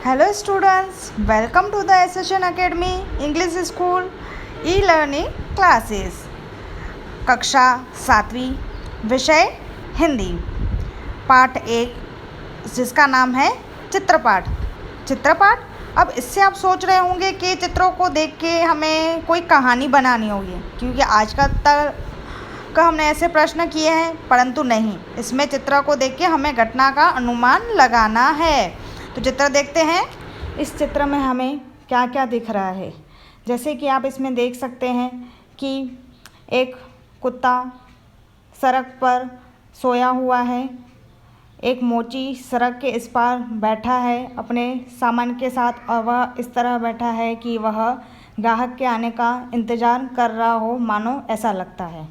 Hello students, welcome to the SSN Academy English School e-learning classes. कक्षा 7वीं, विषय हिंदी, पाठ 1 जिसका नाम है चित्रपाठ। अब इससे आप सोच रहे होंगे कि चित्रों को देख के हमें कोई कहानी बनानी होगी, क्योंकि आज तक हमने ऐसे प्रश्न किए हैं, परंतु नहीं, इसमें चित्र को देख के हमें घटना का अनुमान लगाना है। तो चित्र देखते हैं। इस चित्र में हमें क्या क्या दिख रहा है, जैसे कि आप इसमें देख सकते हैं कि एक कुत्ता सड़क पर सोया हुआ है, एक मोची सड़क के इस पार बैठा है अपने सामान के साथ, और वह इस तरह बैठा है कि वह ग्राहक के आने का इंतज़ार कर रहा हो, मानो ऐसा लगता है।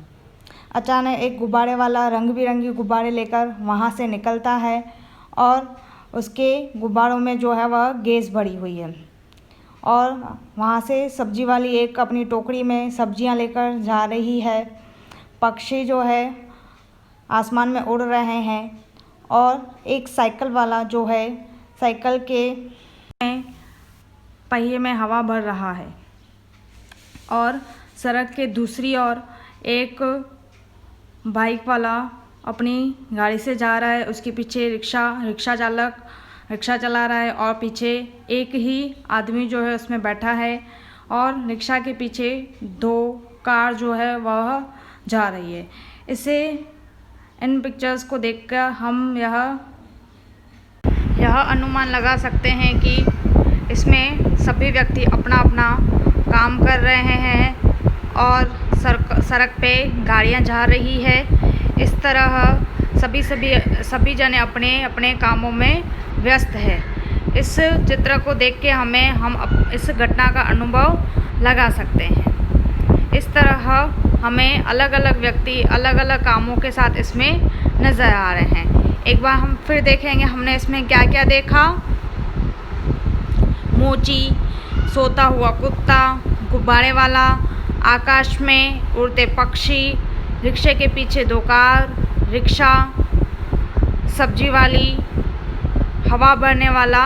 अचानक एक गुब्बारे वाला रंग बिरंगी गुब्बारे लेकर वहाँ से निकलता है और उसके गुब्बारों में जो है वह गैस भरी हुई है, और वहाँ से सब्जी वाली एक अपनी टोकरी में सब्जियाँ लेकर जा रही है। पक्षी जो है आसमान में उड़ रहे हैं, और एक साइकिल वाला जो है साइकिल के पहिए में हवा भर रहा है, और सड़क के दूसरी ओर एक बाइक वाला अपनी गाड़ी से जा रहा है। उसके पीछे रिक्शा चालक रिक्शा चला रहा है, और पीछे एक ही आदमी जो है उसमें बैठा है, और रिक्शा के पीछे 2 कार जो है वह जा रही है। इन पिक्चर्स को देखकर हम यह अनुमान लगा सकते हैं कि इसमें सभी व्यक्ति अपना अपना काम कर रहे हैं, और सड़क पे गाड़ियां जा रही है। इस तरह सभी जने अपने अपने कामों में व्यस्त है। इस चित्र को देख के हम इस घटना का अनुभव लगा सकते हैं। इस तरह हमें अलग अलग व्यक्ति अलग अलग कामों के साथ इसमें नज़र आ रहे हैं। एक बार हम फिर देखेंगे हमने इसमें क्या क्या देखा। मोची, सोता हुआ कुत्ता, गुब्बारे वाला, आकाश में उड़ते पक्षी, रिक्शे के पीछे 2 कार, रिक्शा, सब्जी वाली, हवा भरने वाला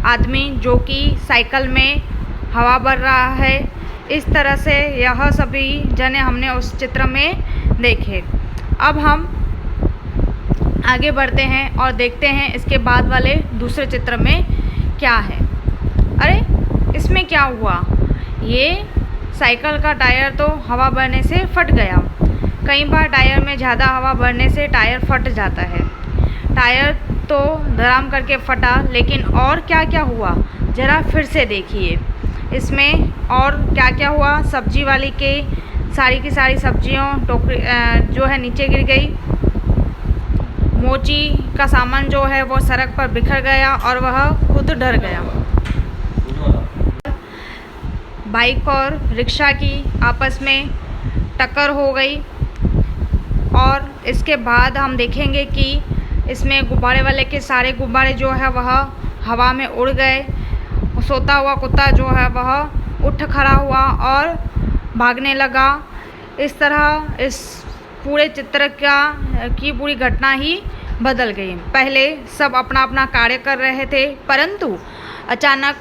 आदमी जो कि साइकिल में हवा भर रहा है। इस तरह से यह सभी जने हमने उस चित्र में देखे। अब हम आगे बढ़ते हैं और देखते हैं इसके बाद वाले दूसरे चित्र में क्या है। अरे इसमें क्या हुआ, ये साइकिल का टायर तो हवा भरने से फट गया। कई बार टायर में ज़्यादा हवा भरने से टायर फट जाता है। टायर तो धड़ाम करके फटा, लेकिन और क्या क्या हुआ ज़रा फिर से देखिए। इसमें और क्या क्या हुआ, सब्जी वाली के सारी की सारी सब्जियों टोकरी जो है नीचे गिर गई। मोची का सामान जो है वो सड़क पर बिखर गया और वह खुद डर गया। बाइक और रिक्शा की आपस में टक्कर हो गई, और इसके बाद हम देखेंगे कि इसमें गुब्बारे वाले के सारे गुब्बारे जो है वह हवा में उड़ गए। सोता हुआ कुत्ता जो है वह उठ खड़ा हुआ और भागने लगा। इस तरह इस पूरे चित्र की पूरी घटना ही बदल गई। पहले सब अपना अपना कार्य कर रहे थे, परंतु अचानक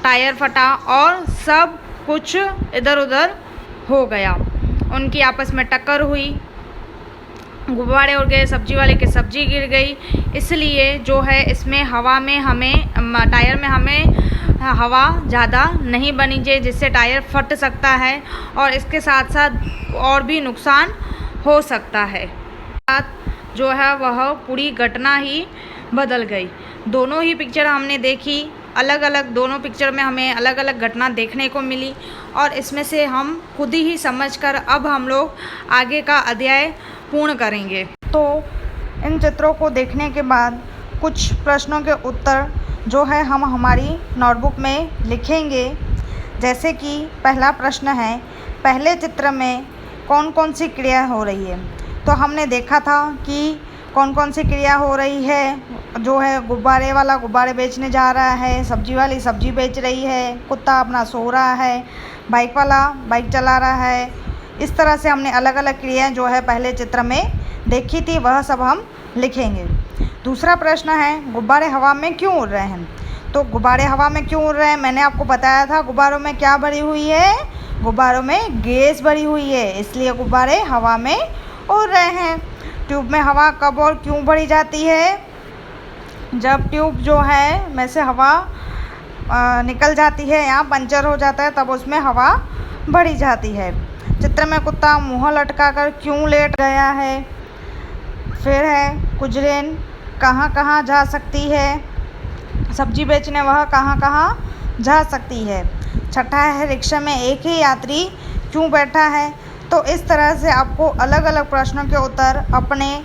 टायर फटा और सब कुछ इधर उधर हो गया। उनकी आपस में टक्कर हुई, गुब्बारे उड़ गए, सब्जी वाले की सब्जी गिर गई। इसलिए जो है इसमें टायर में हमें हवा ज़्यादा नहीं बनी चाहिए, जिससे टायर फट सकता है और इसके साथ साथ और भी नुकसान हो सकता है। जो है वह पूरी घटना ही बदल गई। दोनों ही पिक्चर हमने देखी, अलग अलग दोनों पिक्चर में हमें अलग अलग घटना देखने को मिली, और इसमें से हम खुद ही समझकर अब हम लोग आगे का अध्याय पूर्ण करेंगे। तो इन चित्रों को देखने के बाद कुछ प्रश्नों के उत्तर जो है हम हमारी नोटबुक में लिखेंगे। जैसे कि पहला प्रश्न है, पहले चित्र में कौन कौन सी क्रिया हो रही है। तो हमने देखा था कि कौन कौन सी क्रिया हो रही है। जो है गुब्बारे वाला गुब्बारे बेचने जा रहा है, सब्जी वाली सब्जी बेच रही है, कुत्ता अपना सो रहा है, बाइक वाला बाइक चला रहा है। इस तरह से हमने अलग अलग क्रियाएं जो है पहले चित्र में देखी थी, वह सब हम लिखेंगे। दूसरा प्रश्न है, गुब्बारे हवा में क्यों उड़ रहे हैं। तो गुब्बारे हवा में क्यों उड़ रहे हैं? मैंने आपको बताया था गुब्बारों में क्या भरी हुई है, गुब्बारों में गैस भरी हुई है, इसलिए गुब्बारे हवा में उड़ रहे हैं। ट्यूब में हवा कब और क्यों भरी जाती है? जब ट्यूब जो है में से हवा निकल जाती है या पंचर हो जाता है, तब उसमें हवा भरी जाती है। चित्र में कुत्ता मुँह लटकाकर क्यों लेट गया है? फिर है कुजरेन कहाँ कहाँ जा सकती है? सब्जी बेचने वह कहाँ कहाँ जा सकती है? छठा है रिक्शा में एक ही यात्री क्यों बैठा है? तो इस तरह से आपको अलग अलग प्रश्नों के उत्तर अपने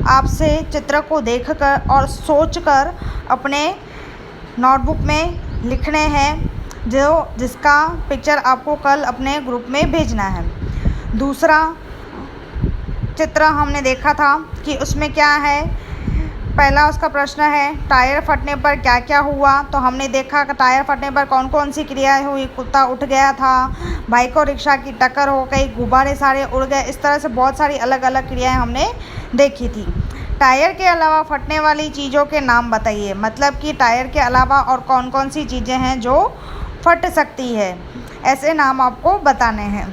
आप से चित्र को देखकर और सोचकर अपने नोटबुक में लिखने हैं, जिसका पिक्चर आपको कल अपने ग्रुप में भेजना है। दूसरा चित्र हमने देखा था कि उसमें क्या है। पहला उसका प्रश्न है टायर फटने पर क्या क्या हुआ? तो हमने देखा कि टायर फटने पर कौन कौन सी क्रियाएं हुई। कुत्ता उठ गया था, बाइक और रिक्शा की टक्कर हो गई, गुब्बारे सारे उड़ गए। इस तरह से बहुत सारी अलग अलग क्रियाएं हमने देखी थी। टायर के अलावा फटने वाली चीज़ों के नाम बताइए। मतलब कि टायर के अलावा और कौन कौन सी चीज़ें हैं जो फट सकती है, ऐसे नाम आपको बताने हैं।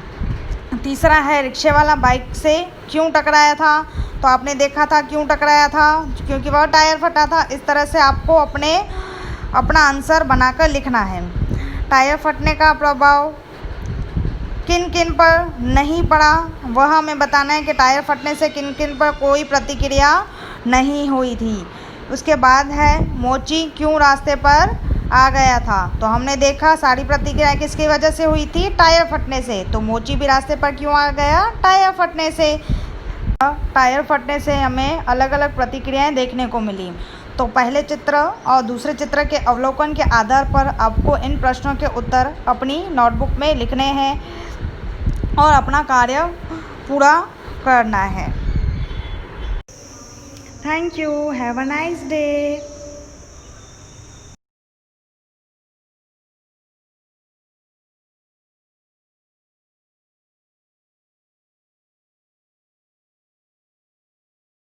तीसरा है रिक्शे वाला बाइक से क्यों टकराया था? तो आपने देखा था क्यों टकराया था, क्योंकि वह टायर फटा था। इस तरह से आपको अपना आंसर बनाकर लिखना है। टायर फटने का प्रभाव किन किन पर नहीं पड़ा, वह हमें बताना है कि टायर फटने से किन किन पर कोई प्रतिक्रिया नहीं हुई थी। उसके बाद है मोची क्यों रास्ते पर आ गया था? तो हमने देखा सारी प्रतिक्रिया किसकी वजह से हुई थी? टायर फटने से। तो मोची भी रास्ते पर क्यों आ गया? टायर फटने से। टायर फटने से हमें अलग अलग प्रतिक्रियाएं देखने को मिली। तो पहले चित्र और दूसरे चित्र के अवलोकन के आधार पर आपको इन प्रश्नों के उत्तर अपनी नोटबुक में लिखने हैं और अपना कार्य पूरा करना है। Thank you, have a nice day.